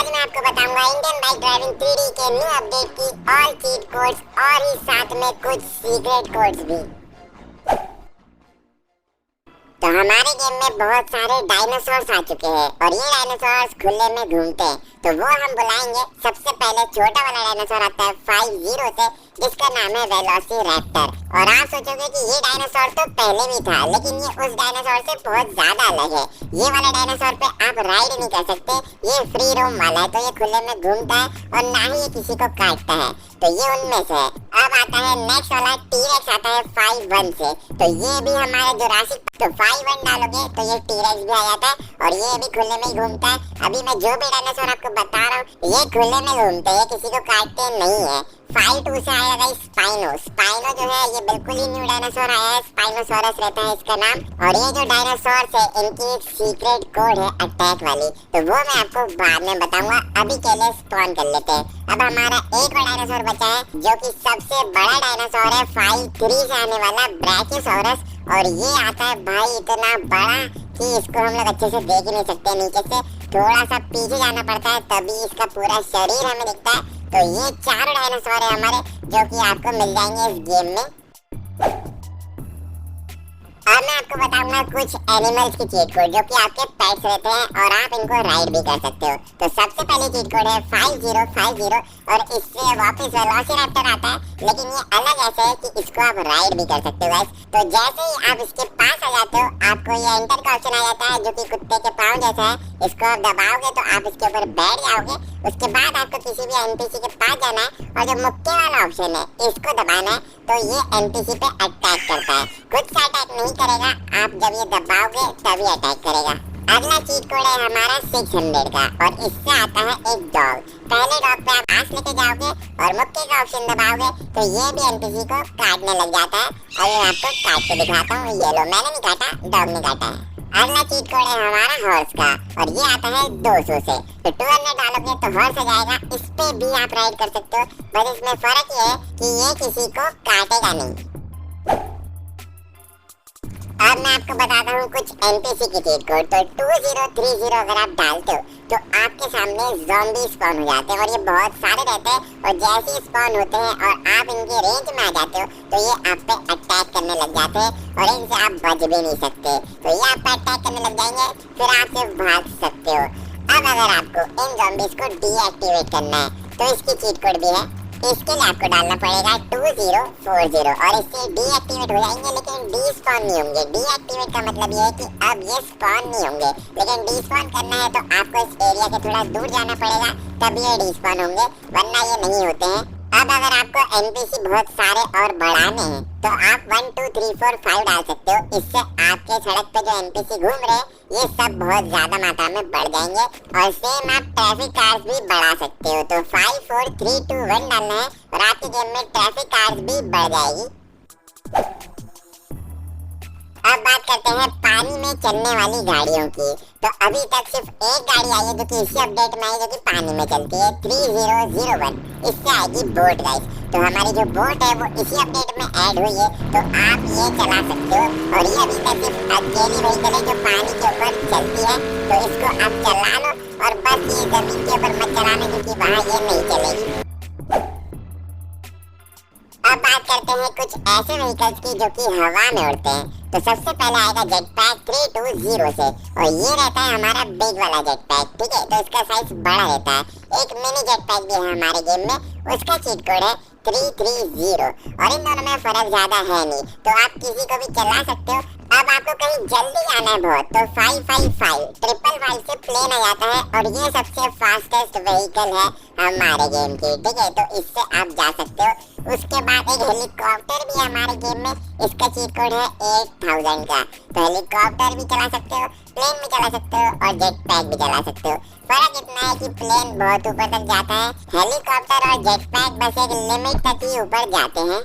आज मैं आपको बताऊंगा इंडियन बाइक ड्राइविंग 3D के न्यू अपडेट की ऑल चीट कोड्स और ही साथ में कुछ सीक्रेट कोड्स भी। तो हमारे गेम में बहुत सारे डायनासोर्स आ चुके हैं और ये डायनासोर्स खुले में घूमते हैं, तो वो हम बुलाएंगे। सबसे पहले छोटा वाला डायनासोर आता है 50 से, जिसका नाम है वेलोसिरैप्टर। और आप सोचोगे कि ये डायनासोर तो पहले भी था, लेकिन ये उस डायनासोर से बहुत ज्यादा अलग है। ये वाला डायनासोर पे आप राइड नहीं कर सकते, ये फ्री रोम वाला है, तो ये खुले में घूमता है और ना ही ये किसी को काटता है। तो ये उनमें से है। अब आता है नेक्स्ट वाला टी-रेक्स आता है 51 से, तो ये भी हमारे जुरासिक, तो 51 डालोगे तो ये टी-रेक्स भी आ जाता है और ये भी खुले में ही घूमता है। अभी मैं जो भी डायनासोर आपको बता रहा हूँ ये खुले में घूमते हैं, किसी को काटते नहीं है। 52 से आया गाइस स्पाइनो जो है ये बिल्कुल ही न्यू डायनासोर आया है, स्पाइनोसॉरस रहता है इसका नाम। और ये जो डायनासोर है इनकी एक सीक्रेट कोड है अटैक वाली, तो वो मैं आपको बाद में बताऊंगा। अभी के लिए स्पॉन कर लेते हैं। अब हमारा एक और डायनासोर बचा है जो कि सबसे बड़ा डायनासोर है 53 से आने वाला ब्रैकियोसॉरस। और ये आता है भाई इतना बड़ा कि इसको हम लोग अच्छे से देख ही नहीं सकते, नीचे से थोड़ा सा पीछे जाना पड़ता है तभी इसका पूरा शरीर हमें दिखता है। तो ये चार डायनासोर है हमारे जो कि आपको मिल जाएंगे इस गेम में। अब मैं आपको बताऊंगा कुछ एनिमल्स की चीट कोड जो कि आपके पेट्स रहते हैं और आप इनको राइड भी कर सकते हो। तो सबसे पहले चीट कोड है 5050 और इससे वापस वेलोसिरैप्टर आता है, लेकिन ये अलग ऐसा है कि इसको आप राइड भी कर सकते हो गाइस। तो जैसे ही आप इसके पास आ जाते हो आपको ये एंटर का ऑप्शन आ जाता है जो कि कुत्ते के पाँव जैसा है। इसको आप दबाओगे तो आप इसके ऊपर बैठ जाओगे। उसके बाद आपको किसी भी एनपीसी के पास जाना है और जो मुक्के वाला ऑप्शन है इसको दबाना है, तो ये एनपीसी पे अटैक करता है। खुद से अटैक नहीं करेगा, आप जब ये दबाओगे तभी अटैक करेगा। अगला चीट कोड है हमारा 600 का और इससे आता है एक डॉग। पहले डॉग पे आप आंख लेके जाओगे और मुक्के का ऑप्शन दबाओगे तो ये भी एनपीसी को काटने लग जाता है। और ये आपको काट के दिखाता हूँ, ये लो मैंने नहीं काटा, डॉग ने काटा है। अगला चीट कोड है हमारा हॉर्स का और ये आता है 200 से, तो 200 डालोगे तो हॉर्स आ जाएगा। इस पे भी आप राइड कर सकते हो, बस इसमें फर्क ये है कि ये किसी को काटेगा नहीं। अब मैं आपको बताता हूँ कुछ एनपीसी की चीट कोड। तो 2030 अगर आप डालते हो तो आपके सामने ज़ॉम्बी स्पॉन हो जाते हैं और ये बहुत सारे रहते हैं। और जैसे ही स्पॉन होते हैं और आप इनके रेंज में आ जाते हो तो ये आप पे अटैक करने लग जाते हैं और इनसे आप बच भी नहीं सकते। तो ये आप पे अटैक करने लग जाएंगे, फिर आप सिर्फ भाग सकते हो। अब अगर आपको इन ज़ॉम्बीज को डीएक्टिवेट करना है तो इसकी चीट कोड भी है। इसके लिए आपको डालना पड़ेगा 2040 और इससे डीएक्टिवेट हो जाएंगे, लेकिन डी स्पॉन नहीं होंगे। डीएक्टिवेट का मतलब ये है कि अब ये स्पॉन नहीं होंगे, लेकिन डी स्पॉन करना है तो आपको इस एरिया से थोड़ा दूर जाना पड़ेगा तब ये डी स्पॉन होंगे, वरना ये नहीं होते हैं। अब अगर आपको एनपीसी बहुत सारे और बढ़ाने हैं तो आप 1 2 3 4 5 डाल सकते हो। इससे आपके सड़क पे जो एनपीसी घूम रहे हैं ये सब बहुत ज्यादा मात्रा में बढ़ जाएंगे। और सेम आप ट्रैफिक कार्स भी बढ़ा सकते हो, तो 5 4 3 2 1 डालना है और आपके गेम में ट्रैफिक कार्स भी बढ़ जाएगी। अब बात करते हैं पानी में चलने वाली गाड़ियों की। तो अभी तक सिर्फ एक गाड़ी आई है जो कि इसी अपडेट में आई, जो कि पानी में चलती है 3001। इससे आएगी बोट गाइस। तो हमारी जो बोट है वो इसी अपडेट में ऐड हुई है, तो आप ये चला सकते हो। और ये अभी तक सिर्फ अकेली व्हीकल है जो पानी के ऊपर चलती है, तो इसको आप चला लो और बस ये जमीन के ऊपर मत चलाना क्योंकि वहाँ ये नहीं चलेगी। अब बात करते हैं कुछ ऐसे व्हीकल्स की जो कि हवा में उड़ते हैं। तो सबसे पहले आएगा जेटपैक 320 से और ये रहता है हमारा बिग वाला जेटपैक, ठीक है। तो इसका साइज बड़ा रहता है। एक मिनी जेटपैक भी है हमारे गेम में, उसका चीट कोड है 330 और इन दोनों में फर्क ज्यादा है नहीं, तो आप किसी को भी चला सकते हो। अब आपको कहीं जल्दी जाना है बहुत तो 555 से प्लेन आ जाता है और ये सबसे फास्टेस्ट व्हीकल है हमारे गेम की, ठीक है। तो इससे आप जा सकते हो। उसके बाद एक हेलीकॉप्टर भी है हमारे गेम में, इसका चीट कोड है 8000 का। तो हेलीकॉप्टर भी चला सकते हो, प्लेन भी चला सकते हो और जेट पैक भी चला सकते हो। फर्क इतना है कि प्लेन बहुत ऊपर तक जाता है, हेलीकॉप्टर और जेट पैक बस एक लिमिट तक ही ऊपर जाते हैं।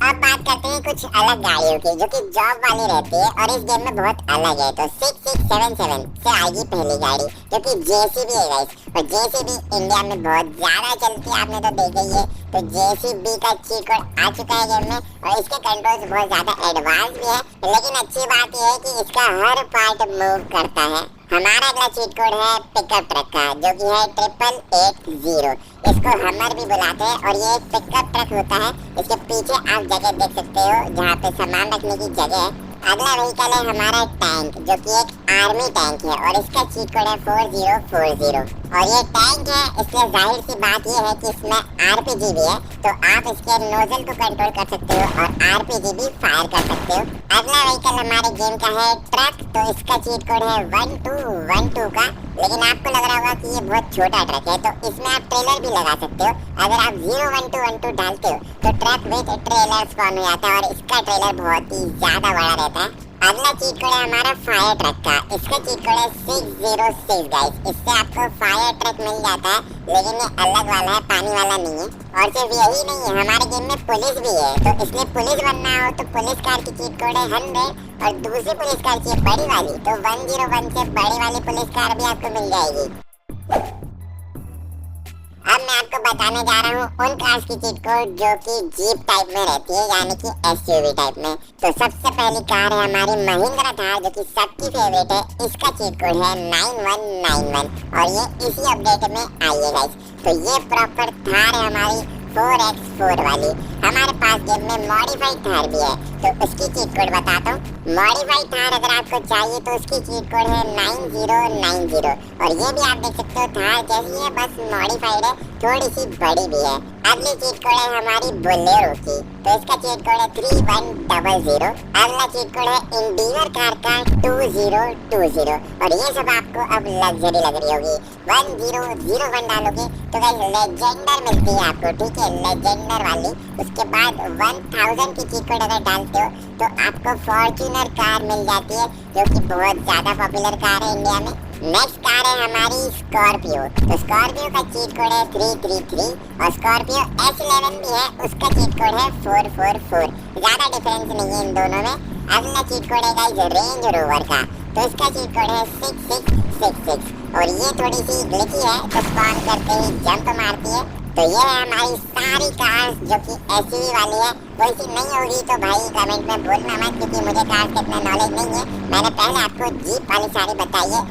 अब बात करते हैं कुछ अलग गाड़ियों की जो कि जॉब वाली रहती है और इस गेम में बहुत अलग है। तो 6677 से आएगी पहली गाड़ी जो कि जेसीबी है गाइस। और जेसीबी इंडिया में बहुत ज्यादा चलती है, आपने तो देखा ही है। तो जेसीबी का चीट कोड आ चुका है गेम में और इसके कंट्रोल्स बहुत ज्यादा एडवांस भी है। लेकिन अच्छी बात यह है कि इसका हर पार्ट मूव करता है, हमारा अगला चीट कोड है पिकअप ट्रक का, जो कि है 880। इसको हमर भी बुलाते हैं और ये एक पिकअप ट्रक होता है। इसके पीछे आप जगह देख सकते हो जहाँ पे सामान रखने की जगह है। अगला व्हीकल है हमारा टैंक, जो कि एक आर्मी टैंक है और इसका चीट कोड है 4040। और ये टैंक है, इसलिए जाहिर सी बात ये है कि इसमें आरपीजी भी है, तो आप इसके नोजल को कंट्रोल कर सकते हो और आरपीजी भी फायर कर सकते हो। अगला व्हीकल हमारे गेम का है ट्रक, तो इसका चीट कोड है 1212 का। लेकिन आपको लग रहा होगा कि ये बहुत छोटा ट्रक है, तो इसमें आप ट्रेलर भी लगा सकते हो। अगर आप 01212 डालते हो तो ट्रक विद ट्रेलर स्पॉन हो जाता है और इसका ट्रेलर बहुत ही ज्यादा बड़ा रहता है। अगला चीट कोड है हमारा फायर ट्रक का, इसका चीट कोड है 606 गाइस। इससे आपको फायर ट्रक मिल जाता है, लेकिन ये अलग वाला है, पानी वाला नहीं है। और सिर्फ यही नहीं है, हमारे गेम में पुलिस भी है, तो इसलिए पुलिस बनना हो तो पुलिस कार की चीट कोड है 100 और दूसरी पुलिस कार चाहिए बड़ी वाली तो 101 से बड़ी वाली पुलिस कार भी आपको मिल जाएगी। अब मैं आपको बताने जा रहा हूँ उन कार्स की चीट कोड जो कि जीप टाइप में रहती है, यानी कि एसयूवी टाइप में। तो सबसे पहली कार है हमारी महिंद्रा थार, जो कि सबकी फेवरेट है। इसका चीट कोड है 9191 और ये इसी अपडेट में आई है गाइस। तो ये प्रॉपर थार है हमारी 4x4 वाली। हमारे पास गेम में मॉडिफाइड थार भी है, तो उसकी चीट कोड बताता हूँ। मॉडिफाइड थार अगर आपको चाहिए तो उसकी चीट कोड है 9090 और ये भी आप देख सकते हो थार जैसी है, बस मॉडिफाइड है, थोड़ी सी बड़ी भी है। अगली चीट कोड है हमारी बोलेरो की, तो इसका चीट कोड है 3100। अगला चीट कोड है इंडिवर कार का 2020 और ये सब आपको अब लग्जरी लग रही होगी। 1001 डालोगे तो गाइस लेजेंडर मिलती है आपको, ठीक है, लेजेंडर वाली। उसके बाद 1000 की चीट कोड अगर डालते हो तो आपको फॉर्च्यूनर कार मिल जाती है, जो कि बहुत ज्यादा पॉपुलर कार है इंडिया में। नेक्स्ट कार है हमारी स्कॉर्पियो, तो स्कॉर्पियो का चीट कोड है 333 और स्कॉर्पियो S11 भी है, उसका चीट कोड है 444। ज्यादा डिफरेंस नहीं है इन दोनों में। अगला चीट कोड है गाइस रेंज रोवर का, तो इसका चीट कोड है 6666 और ये थोड़ी सी ग्लिची है, तो स्पॉन करते ही जंप मारती है। तो ये है हमारी सारी कार्स जो कि एसयूवी वाली है। कोई सी नहीं होगी तो भाई कमेंट में बोलना मत, क्योंकि मुझे कार्स का इतना नॉलेज नहीं है। मैंने पहले आपको जीप वाली सारी बताई है।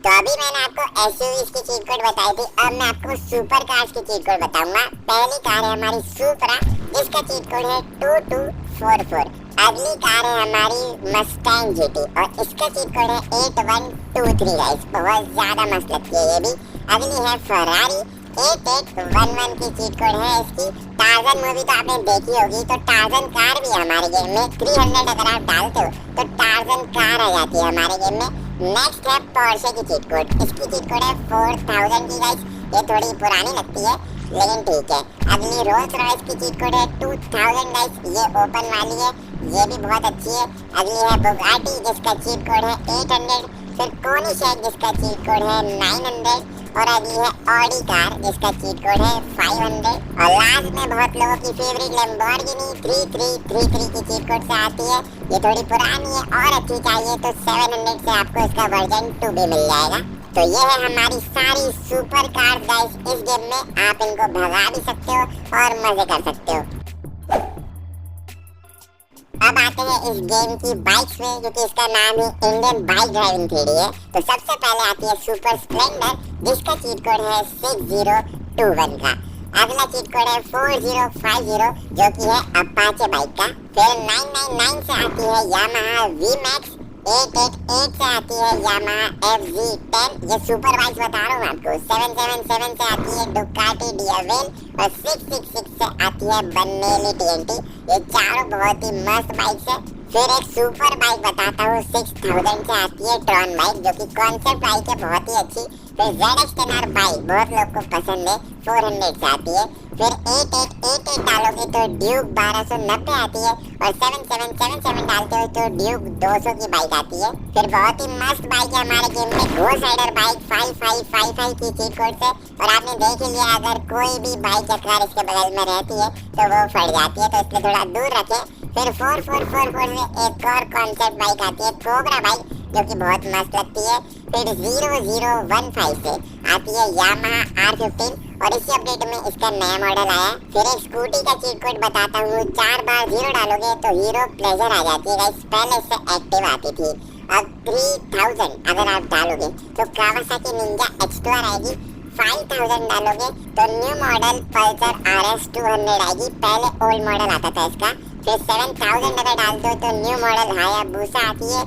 तो अभी मैंने आपको एसयूवी की चीट कोड बताई थी, अब मैं आपको सुपर कार्स की चीट कोड बताऊंगा। पहली कार है हमारी सुपरा, जिसका चीट कोड है 2244। अगली कार है हमारी मस्टैंग जीटी और इसका चीट कोड है 8123 गाइस, बहुत ज्यादा मस्त लगती है ये भी। अगली है फरारी 8811 की चीट कोड है इसकी। टार्जन मूवी तो आपने देखी होगी, तो टार्जन कार भी है हमारे गेम में। 300 अगर आप डालते हो तो टार्जन कार आ जाती है हमारे गेम में। नेक्स्ट है पोर्शे की चीट कोड, इसकी चीट कोड है 4000 की गाइस। ये थोड़ी पुरानी लगती है लेकिन ठीक है। अगली रोल्स रॉयस की चीट कोड है 2000 गाइस, ये ओपन वाली है, ये भी बहुत अच्छी है। अगली है बुगाटी, जिसका चीट कोड है 800। फिर कोनिशेक, जिसका चीट कोड है 900 और अगली है ऑडी कार, जिसका चीट कोड है 500। और लास्ट में बहुत लोगों की फेवरेट लैम्बोर्गिनी 3333 की चीट कोड से आती है। ये थोड़ी पुरानी है और अच्छी चाहिए तो 700 से आपको इसका वर्जन 2 भी मिल जाएगा। तो ये है हमारी सारी सुपर कार्स गाइस इस गेम में। आप इनको भगा भी सकते हो और मजे कर सकते हो। अब आते हैं इस गेम की बाइक्स में, क्योंकि इसका नाम ही इंडियन बाइक ड्राइविंग थ्योरी है। तो सबसे पहले आती है सुपर स्प्लेंडर, जिसका चीट कोड है 6021 का। अगला चीट कोड है 4050, जो कि है अपाचे बाइक का। फिर 999 से आती है यामाहा VMAX, 888 से आती है यामाहा FZ10, ये सुपर बाइक्स बता रहा हूँ आपको। 777 से आती है डुकाटी डियावेल और 666 से आती है बन्नेली TNT। ये चारों बहुत ही मस्त बाइक्स है। फिर एक सुपर बाइक बताता हूँ, 6000 से आती है ट्रॉन बाइक, जो कि कॉन्सेप्ट बाइक है, बहुत ही अच्छी। फिर ZX10R बाइक बहुत लोग को पसंद है, 400 से आती है। फिर 8888 डालोगे तो ड्यूक 1290 आती है और 7777 डालते हो तो ड्यूक 200 की बाइक आती है। फिर बहुत ही मस्त बाइक है हमारे गेम में घोस्ट राइडर बाइक 5555 की चीट कोड से। और आपने देख लिया, अगर कोई भी बाइक या कार इसके बगल में रहती है तो वो फट जाती है, तो इसलिए थोड़ा दूर रखें। फिर 4444 में एक और कॉन्सेप्ट बाइक आती है कोबरा बाइक, जो कि बहुत मस्त लगती है। फिर 0015 से आती है यामाहा R15 और इसी अपडेट में इसका नया मॉडल आया। फिर एक स्कूटी का चीट कोड बताता हूँ, 4 बार 0 डालोगे तो हीरो प्लेजर आ जाती है गाइस, पहले इससे एक्टिव आती थी। अब 3000 अगर आप डालोगे तो कावासाकी निंजा H2R आएगी। 5000 डालोगे तो न्यू मॉडल पल्सर RS 200 आएगी। पहले ओल्ड मॉडल आता था इसका। फिर 7000 अगर डालते हो तो न्यू मॉडल हायाबुसा आती है।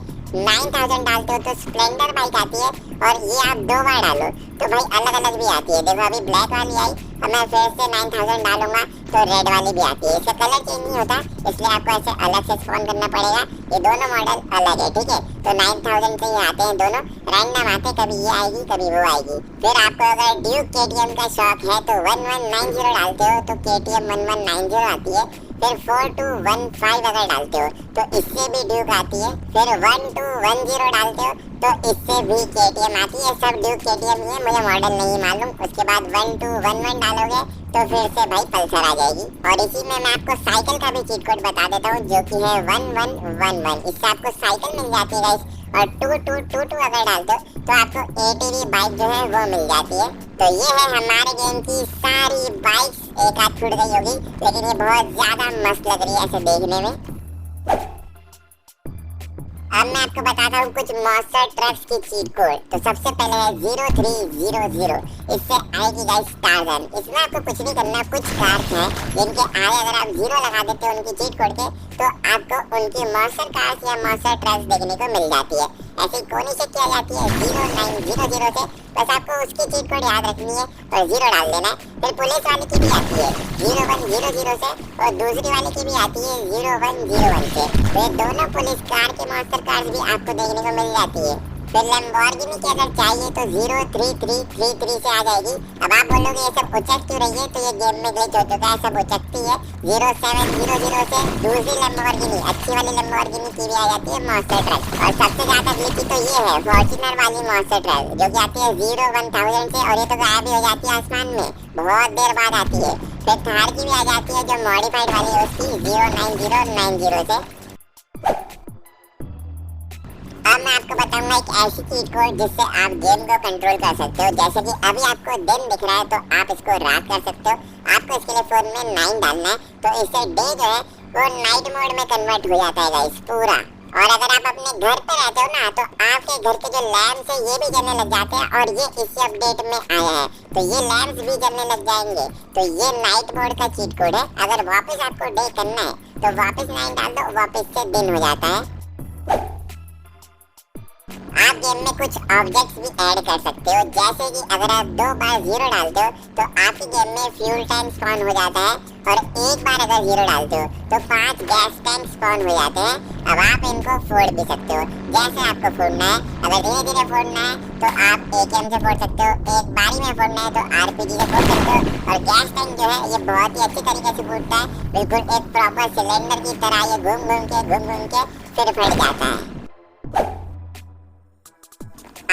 9000 डालते हो तो स्प्लेंडर बाइक आती है। और ये आप 2 बार डालो तो भाई अलग अलग भी आती है। देखो अभी ब्लैक वाली आई, अब मैं फिर से 9000 डालूंगा तो रेड वाली भी आती है। इसका कलर चेंज नहीं होता, इसलिए आपको ऐसे अलग से स्पॉन करना पड़ेगा। ये दोनों मॉडल अलग है, ठीक है। तो 9000 से ये आते हैं दोनों, रैंडम आते, कभी ये आएगी कभी वो आएगी। फिर आपको अगर ड्यूक KTM का शौक है तो 1190 डालते हो तो KTM 1190 आती है। फिर 4215 अगर डालते हो तो इससे भी ड्यूक आती है। फिर 1210 डालते हो तो इससे भी KTM आती है। सब ड्यूक KTM ही है, मुझे मॉडल नहीं मालूम। उसके बाद 1211 डालोगे तो फिर से भाई पल्सर आ जाएगी। और इसी में मैं आपको साइकिल का भी चीट कोड बता देता हूँ जो कि है 1111। इससे आपको साइकिल मिल जाती है गाइस। और 2222 अगर डालते हो तो आपको ATV बाइक जो है वो मिल जाती है। तो ये है हमारे गेम की सारी बाइक्स। एक आध छूट गई होगी लेकिन ये बहुत ज्यादा मस्त लग रही है ऐसे देखने में। अब मैं आपको बताता हूँ कुछ मॉन्स्टर ट्रक्स की चीट कोड। तो सबसे पहले है 0300। इससे आएगी गाइस टार्जन। इसमें आपको कुछ नहीं करना, कुछ कार्स हैं जिनके आगे अगर आप 0 लगा देते हो उनकी चीट कोड के तो आपको उनकी मॉन्स्टर कार्स या मॉन्स्टर ट्रक्स देखने को मिल जाती है। ऐसी कोनी से किया जाती है 0900 से। बस आपको उसकी चीट कोड याद रखनी है और 0 डाल देना है। फिर पुलिस वाले की भी आती है 0100 से और दूसरी वाले की भी आती है 0101 से। तो ये दोनों पुलिस कार के मॉन्स्टर कार्स भी आपको देखने को मिल जाती है। फिर लैम्बोर्गिनी की अगर चाहिए तो 03333 से आ जाएगी। अब आप बोलोगे ये सब उचक क्यों रही है, तो ये गेम में ग्लिच हो चुका है, सब उचकती है। 0700 से दूसरी लैम्बोर्गिनी, अच्छी वाली लैम्बोर्गिनी की भी आ जाती है मॉन्स्टर ट्रक। और सबसे ज्यादा ग्लिची तो ये है फॉर्च्यूनर वाली मॉन्स्टर ट्रक जो कि आती है 01,000 से और ये तो गायब ही हो जाती है आसमान में, बहुत देर बाद आती है। फिर थार की भी आ जाती है जो मॉडिफाइड वाली है उसकी 09090 से। अब मैं आपको बताऊंगा एक ऐसी चीट कोड जिससे आप गेम को कंट्रोल कर सकते हो। जैसे कि अभी आपको दिन दिख रहा है तो आप इसको रात कर सकते हो। आपको इसके लिए फोन में 9 डालना है तो इससे डे जो है वो नाइट मोड में कन्वर्ट हो जाता है गाइस पूरा। और अगर आप अपने घर पे रहते हो ना तो आपके घर के जो लैम्प्स है ये भी जलने लग जाते हैं और ये इसी अपडेट में आया है तो ये लैम्प्स भी जलने लग जाएंगे। तो ये नाइट मोड का चीट कोड है। अगर वापस आपको डे करना है तो वापस 9 डाल दो, वापस से दिन हो जाता है। आप गेम में कुछ ऑब्जेक्ट्स भी ऐड कर सकते हो, जैसे कि अगर आप 2 बार 0 डालते हो तो आपके गेम में फ्यूल टैंक स्पॉन हो जाता है और 1 बार अगर 0 डालते हो तो 5 गैस टैंक स्पॉन हो जाते हैं। अब आप इनको फोड़ भी सकते हो जैसे आपको फोड़ना है। अगर धीरे धीरे फोड़ना है तो आप AKM से फोड़ सकते हो, एक बारी में फोड़ना है तो RPG से फोड़ सकते हो। और गैस टैंक जो है ये बहुत ही अच्छी तरीके से फूटता है, बिल्कुल एक प्रॉपर सिलेंडर की तरह। ये घूम घूम के फिर फट जाता है।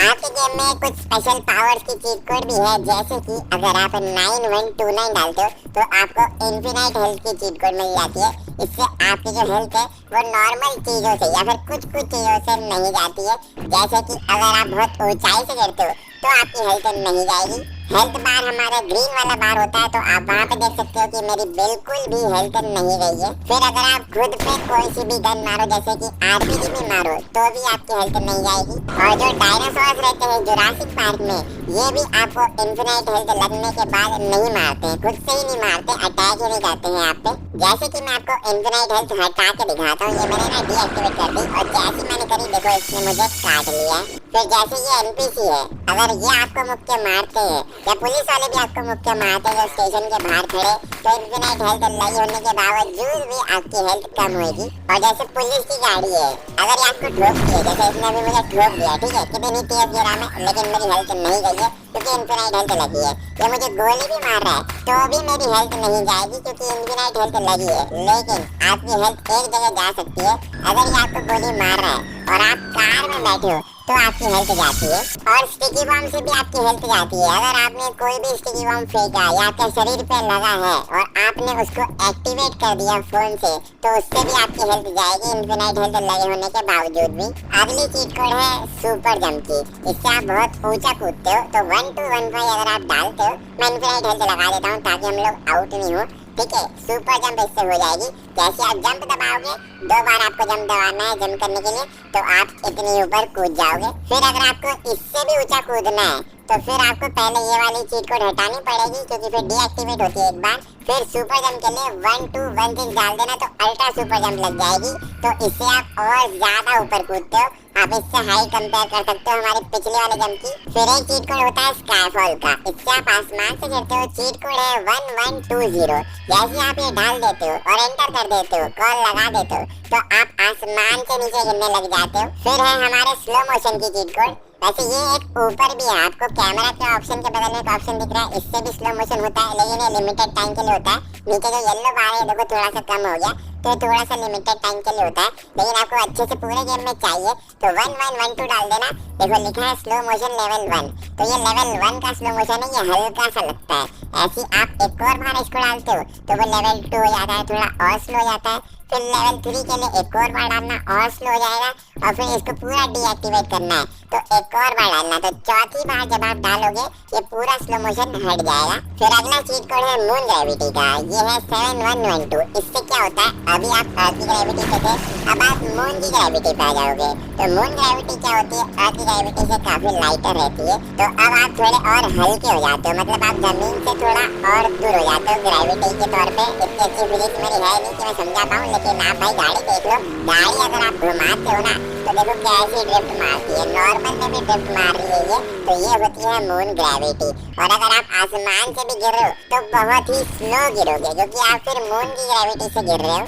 आपके गेम में कुछ स्पेशल पावर्स की चीट कोड भी है, जैसे कि अगर आप 9129 डालते हो तो आपको इन्फिनाइट हेल्थ की चीट कोड मिल जाती है। इससे आपकी जो हेल्थ है वो नॉर्मल चीजों से या फिर कुछ चीजों से नहीं जाती है। जैसे कि अगर आप बहुत ऊंचाई से गिरते हो तो आपकी हेल्थ नहीं जाएगी। हेल्थ बार हमारा ग्रीन वाला बार होता है तो आप वहाँ पे देख सकते हो कि मेरी बिल्कुल भी हेल्थ नहीं गई है। फिर अगर आप खुद पे कोई सी भी गन मारो जैसे कि RPG भी मारो तो भी आपकी हेल्थ नहीं जाएगी। और जो डायनासोर्स रहते हैं जुरासिक पार्क में ये भी आपको इन्फिनाइट हेल्थ लगने के बाद नहीं मारते हैं, खुद से ही नहीं मारते, अटैक ही नहीं करते हैं आप पे। जैसे कि मैं आपको इन्फिनाइट हेल्थ हटा के दिखाता हूँ। ये मैंने ना डीएक्टिवेट कर दी और जैसे मैंने करी देखो इसने मुझे काट लिया। फिर जैसे ये NPC है अगर ये आपको मुक्के मारते हैं या पुलिस वाले भी आपको मुक्के मारते हैं जो स्टेशन के बाहर खड़े, तो इन्फिनाइट हेल्थ लगी होने के बावजूद भी आपकी हेल्थ कम होगी। और जैसे पुलिस की गाड़ी है अगर ये आपको ठोक दिए, जैसे इसने अभी मुझे ठोक दिया, ठीक है, कितनी तेज गिरा मैं, लेकिन मेरी हेल्थ नहीं गई है क्योंकि इन्फिनाइट हेल्थ लगी है। ये मुझे गोली भी मार रहा है तो भी मेरी हेल्थ नहीं जाएगी क्योंकि इन्फिनाइट हेल्थ लगी है। लेकिन आपकी हेल्थ एक जगह जा सकती है। अगर ये आपको गोली मार रहा है और आप कार में बैठे हो तो आपकी हेल्थ जाती है। और स्टिकी बम से भी आपकी हेल्थ जाती है। अगर आपने कोई भी स्टिकी बम फेंका या आपके शरीर पे लगा है और आपने उसको एक्टिवेट कर दिया फोन से तो उससे भी आपकी हेल्थ जाएगी इन्फिनाइट हेल्थ लगे होने के बावजूद भी। अगली चीट कोड है सुपर जंप की। इससे आप बहुत ऊंचा कूदते हो तो 1215 अगर आप डालते हो, मैं इन्फिनाइट हेल्थ लगा देता हूँ ताकि हम लोग आउट नहीं हो। ठीक है, सुपर जंप इससे हो जाएगी। जैसे आप जंप दबाओगे, 2 बार आपको जंप दबाना है जंप करने के लिए, तो आप इतनी ऊपर कूद जाओगे। फिर अगर आपको इससे भी ऊंचा कूदना है तो फिर आपको पहले ये वाली चीज को हटानी पड़ेगी, क्योंकि फिर डीएक्टिवेट होती है एक बार। फिर सुपर जंप के लिए 1 2 1 6 डाल देना तो अल्ट्रा सुपर जंप लग जाएगी। तो इससे आप और ज्यादा ऊपर कूदते हो। आप इससे हाई कंपेयर कर सकते हो हमारे पिछले वाले जंप की। फिर एक चीट कोड होता है स्काईफॉल का, इससे आप आसमान से गिरते हो। चीट कोड है 1120। जैसे आप ये डाल देते हो और एंटर कर देते हो, कॉल लगा देते हो, तो आप आसमान से नीचे गिरने लग जाते हो। फिर है हमारे स्लो मोशन की चीट कोड। वैसे ये एक ऊपर भी है, आपको कैमरा के ऑप्शन के बगल में एक ऑप्शन दिख रहा है, इससे भी स्लो मोशन होता है, लेकिन ये लिमिटेड टाइम के लिए होता है। नीचे जो येलो बार है देखो थोड़ा सा कम हो गया, तो थोड़ा सा लिमिटेड टाइम के लिए होता है। लेकिन आपको अच्छे से पूरे गेम में चाहिए तो 1112 डाल देना। देखो लिखा है स्लो मोशन लेवल 1, तो ये लेवल 1 का स्लो मोशन है, ये हल्का सा लगता है। ऐसे आप एक और बार इसको डालते हो तो वो लेवल 2 हो जाता है, थोड़ा और स्लो हो जाता है। फिर लेवल 3 के लिए एक और बार डालना और स्लो हो जाएगा, और फिर इसको पूरा डीएक्टिवेट करना है तो एक और बार डालना। तो चौथी बार जब आप डालोगे ये पूरा स्लो मोशन हट जाएगा। फिर अगला चीट कोड है मून ग्रेविटी का, ये है 7112। इससे क्या होता है, अभी आप अर्थ की ग्रेविटी पे थे, अब आप मून की ग्रेविटी पे आ जाओगे। तो मून ग्रेविटी क्या होती है, अर्थ की ग्रेविटी से काफी लाइटर रहती है। तो अब आप थोड़े और हल्के हो जाते हो, मतलब आप जमीन से थोड़ा और दूर हो जाते हो ग्रेविटी के तौर पे। इतनी अच्छी फिजिक्स मेरी है नहीं कि मैं समझा पाऊँ, लेकिन आप भाई गाड़ी देख लो, गाड़ी अगर आप घुमाते हो ना तो देखो कैसी ड्रिफ्ट मारती है, नॉर्मल में भी ड्रिफ्ट मार रही है ये। तो ये होती है मून ग्रेविटी। और अगर आप आसमान से भी गिर रहे हो तो बहुत ही स्लो गिरोगे, क्योंकि आप फिर मून की ग्रेविटी से गिर रहे हो।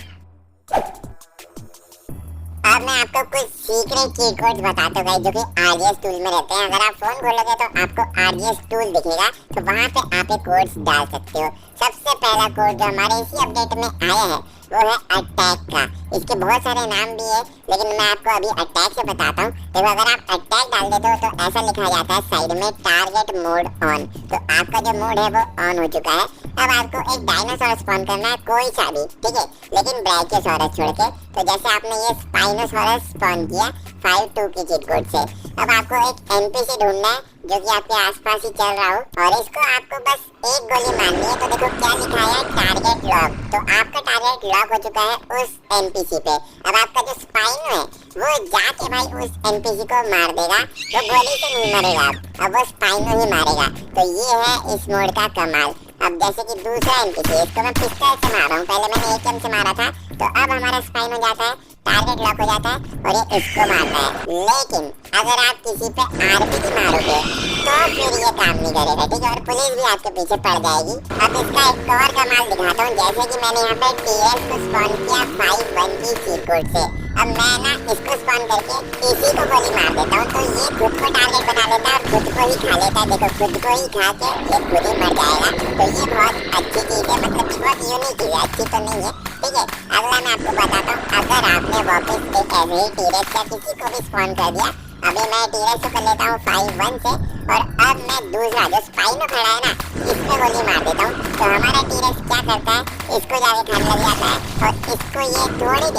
अब मैं आपको कुछ सीक्रेट चीट कोड्स बताता हूँ जो कि आरजीएस टूल में रहते हैं। अगर आप फोन खोलोगे तो आपको आरजीएस टूल दिखेगा, तो वहाँ पे आप ये कोड्स डाल सकते हो। सबसे पहला कोड जो हमारे इसी अपडेट में आया है वो है अटैक का। इसके बहुत सारे नाम भी है, लेकिन मैं आपको अभी अटैक से बताता हूँ। देखो अगर आप अटैक डाल देते हो तो ऐसा लिखा जाता है साइड में टारगेट मोड ऑन, तो आपका जो मोड है वो ऑन हो चुका है। अब आपको एक डायनासोर स्पॉन करना है, कोई सा भी, ठीक है, लेकिन ब्राचियोसॉरस छोड़ के। तो जैसे आपने ये स्पाइनोसॉरस स्पॉन किया 52 की चीट कोड से। अब आपको एक एनपीसी ढूंढना है जो कि आपके आसपास ही चल रहा हो, और इसको आपको बस एक गोली मारनी है। तो देखो क्या लिखा है, टारगेट लॉक। तो आपका टारगेट लॉक हो चुका है उस एनपीसी पे। अब आपका जो स्पाइनो है वो जाके भाई उस एनपीसी को मार देगा, वो गोली से नहीं मरेगा, अब वो स्पाइनो ही मारेगा। तो ये है इस मोड का कमाल। अब जैसे कि दूसरा एनपीसी, इसको मैं पिस्टल से मार रहा हूँ, पहले मैंने एकेएम से मारा था, तो अब हमारा स्पाइनो जाता है, टारगेट लॉक हो जाता है और ये इसको मारता है। लेकिन अगर आप किसी पे आरपीजी मारोगे तो फिर ये काम नहीं करेगा, ठीक है, और पुलिस भी आपके पीछे पड़ जाएगी। अब इसका एक और कमाल दिखाता हूँ। जैसे कि मैंने यहाँ पे टीएस को स्पॉन किया 51 की चीट कोड से। अब मैं ना इसको स्पॉन करके इसी को गोली मार देता हूँ, तो ये खुद को टारगेट बना लेता है और खुद को ही खा लेता है। देखो खुद को ही खा के ये खुद ही मर जाएगा। तो ये बहुत अच्छी चीज है, मतलब बहुत यूनिक चीज है, अच्छी तो नहीं है, ठीक है। अगला मैं आपको बताता हूँ, अगर आपने वापस एक ऐसे ही टीरेक्स या किसी को भी स्पॉन कर दिया, अभी मैं टीरेक्स को कर लेता हूँ 51 से, और अब मैं दूसरा जो स्पाइनो खड़ा है ना इस पे गोली मार देता हूँ। तो हमारा टीरेक्स क्या करता है, इसको जाके खाने लग जाता है और इसको ये थोड़ी ही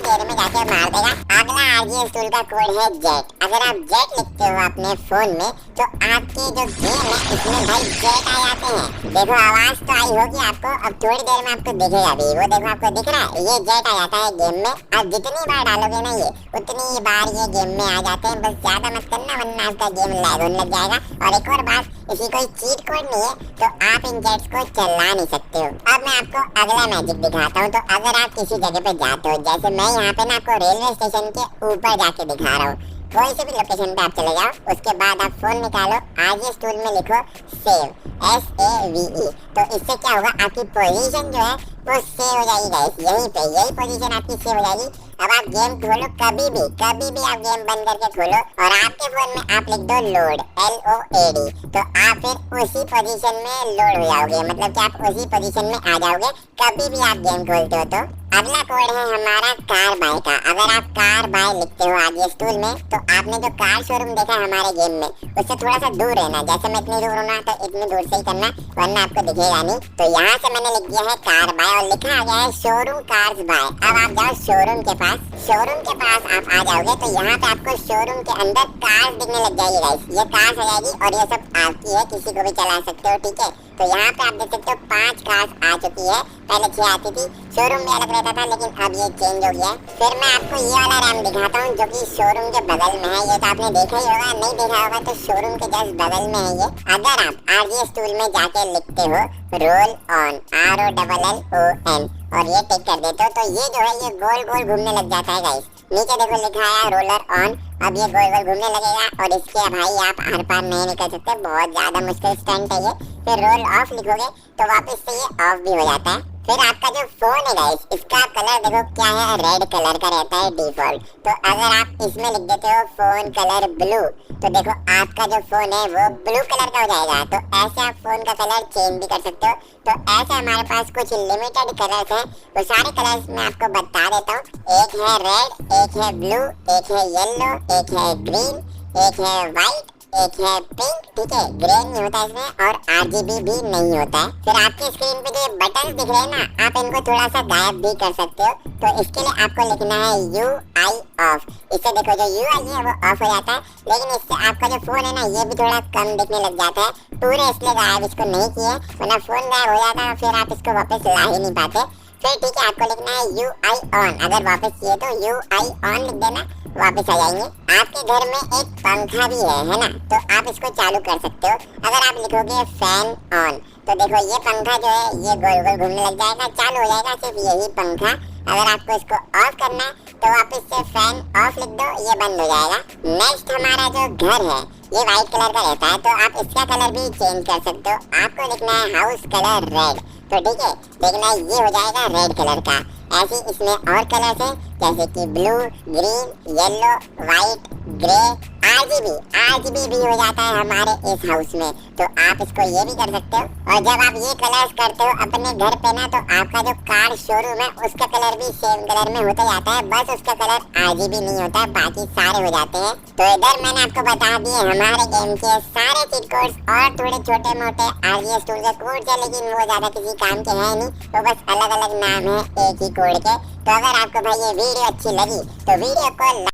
देर में जाके मार देगा। अगला आरजीएस टूल का कोड है जेट। अगर आप जेट लिखते हो अपने फोन में तो आपके जो गेम है इसमें भाई जेट आ जाते हैं। देखो आवाज तो आई होगी आपको, अब थोड़ी देर में आपको दिखेगा भी, वो देखो आपको दिख रहा है, ये जेट आ जाता है गेम में। आप जितनी बार डालोगे ना ये उतनी बार ये गेम में आ जाते हैं, बस ज्यादा मत करना वरना आपका गेम लैग होने लग जाएगा। और एक और बात, इसी कोई चीट कोड नहीं है तो आप इन जेट्स को चला नहीं सकते हो। अब मैं आपको अगला मैजिक दिखाता हूँ। तो अगर आप किसी जगह पे जाते हो, जैसे मैं यहाँ पे ना आपको रेलवे स्टेशन के ऊपर जाके दिखा रहा हूँ, कोई से भी लोकेशन पे आप चले जाओ, उसके बाद आप फोन निकालो, आरजीएस टूल में लिखो सेव, SAVE। तो इससे क्या होगा, आपकी पोजीशन जो है वो सेव हो जाएगी गाइस, यहीं पे यही पोजीशन आपकी सेव हो जाएगी। अब आप गेम खोलो, कभी भी आप गेम बंद करके खोलो और आपके फोन में आप लिख दो लोड, LOAD, तो आप फिर उसी पोजीशन में लोड हो जाओगे, मतलब कि आप उसी पोजीशन में आ जाओगे कभी भी आप गेम खोलते हो तो अगला कोड है हमारा कार बाय का। अगर आप कार बाय लिखते हो आगे स्टूल में तो आपने जो कार शोरूम देखा है हमारे गेम में उससे थोड़ा सा दूर रहना। जैसे मैं इतनी दूर हूँ ना तो इतनी दूर से ही करना वरना आपको दिखेगा नहीं। तो यहाँ से मैंने लिख दिया है कार बाय और लिखा आ गया है शोरूम कार्स बाय। अब आप जाओ शोरूम के पास। शोरूम के पास आप आ जाओगे तो यहाँ पे आपको शोरूम के अंदर कार्स दिखने लग जाएगी गाइस। ये कार्स आ जाएगी और ये सब आपकी है, किसी को भी चला सकते हो, ठीक है। तो यहाँ पे आप देख सकते हो 5 कार्स आ चुकी है। पहले 6 आती थी, शोरूम में अलग रहता था लेकिन अब ये चेंज हो गया है। फिर मैं आपको ये वाला रैम दिखाता हूँ जो कि शोरूम के बगल में है। ये तो आपने देखा ही होगा, नहीं देखा होगा तो शोरूम के जस्ट बगल में है ये। अगर आप आरजी स्टूल में जाके लिखते हो रोल ऑन ROLLON और ये टिक कर देते हो तो ये जो है ये गोल गोल घूमने लग जाता है गाइस। नीचे देखो लिखा है रोलर ऑन। अब ये गोल गोल घूमने लगेगा और इसके भाई आप आर पार नहीं निकल सकते, बहुत ज्यादा मुश्किल स्टंट है ये। फिर रोल ऑफ लिखोगे तो वापस से ये ऑफ भी हो जाता है। फिर आपका जो फोन है गाइस इसका कलर देखो क्या है, रेड कलर का रहता है डिफॉल्ट। तो अगर आप इसमें लिख देते हो फोन कलर ब्लू तो देखो आपका जो फोन है वो ब्लू कलर का हो जाएगा। तो ऐसे आप फोन का कलर चेंज भी कर सकते हो। तो ऐसे हमारे पास कुछ लिमिटेड कलर्स हैं, वो सारे कलर्स मैं आपको बता देता हूँ। एक है रेड, एक है ब्लू, एक है येलो, एक है ग्रीन, एक है व्हाइट, एक है पिंक, ठीक है। ग्रे नहीं होता इसमें और RGB भी नहीं होता है। फिर आपकी स्क्रीन पे जो बटन दिख रहे हैं ना आप इनको थोड़ा सा गायब भी कर सकते हो। तो इसके लिए आपको लिखना है UI ऑफ। इससे देखो जो UI है वो ऑफ हो जाता है, लेकिन इससे आपका जो फोन है ना ये भी थोड़ा कम दिखने लग जाता है। पूरे इसलिए गायब इसको नहीं किए वरना फोन गायब हो जाता है फिर आप इसको वापस ला ही नहीं पाते। फिर ठीक है आपको लिखना है UI ऑन। अगर वापस चाहिए तो UI ऑन लिख देना, वापस आ जाएंगे। आपके घर में एक पंखा भी है ना, तो आप इसको चालू कर सकते हो। अगर आप लिखोगे फैन ऑन तो देखो ये पंखा जो है ये गोल गोल घूमने लग जाएगा, चालू हो जाएगा सिर्फ यही पंखा। अगर आपको इसको ऑफ करना है तो वापस से फैन ऑफ लिख दो, ये बंद हो जाएगा। नेक्स्ट हमारा जो घर है ये व्हाइट कलर का रहता है तो आप इसका कलर भी चेंज कर सकते हो। आपको लिखना है हाउस कलर रेड। तो ठीक है देखना ये हो जाएगा रेड कलर का। ऐसे इसमें और कलर्स हैं जैसे कि blue, green, yellow, white, grey, RGB भी हो जाता है हमारे इस हाउस में। तो आप इसको ये भी कर सकते हो। और जब आप ये कलर्स करते हो अपने घर पे ना तो आपका जो कार शोरूम है उसका कलर भी सेम कलर में होता जाता है, बस उसका कलर RGB नहीं होता, बाकी सारे हो जाते हैं। तो इधर मैंने आपको बता दिए हमारे गेम के सारे चीट कोड्स और थोड़े छोटे मोटे RGS टूल के कोड्स है, लेकिन वो ज्यादा किसी काम के है नहीं, तो बस अलग अलग नाम है एक ही कोड के। तो अगर आपको भाई ये वीडियो अच्छी लगी तो वीडियो को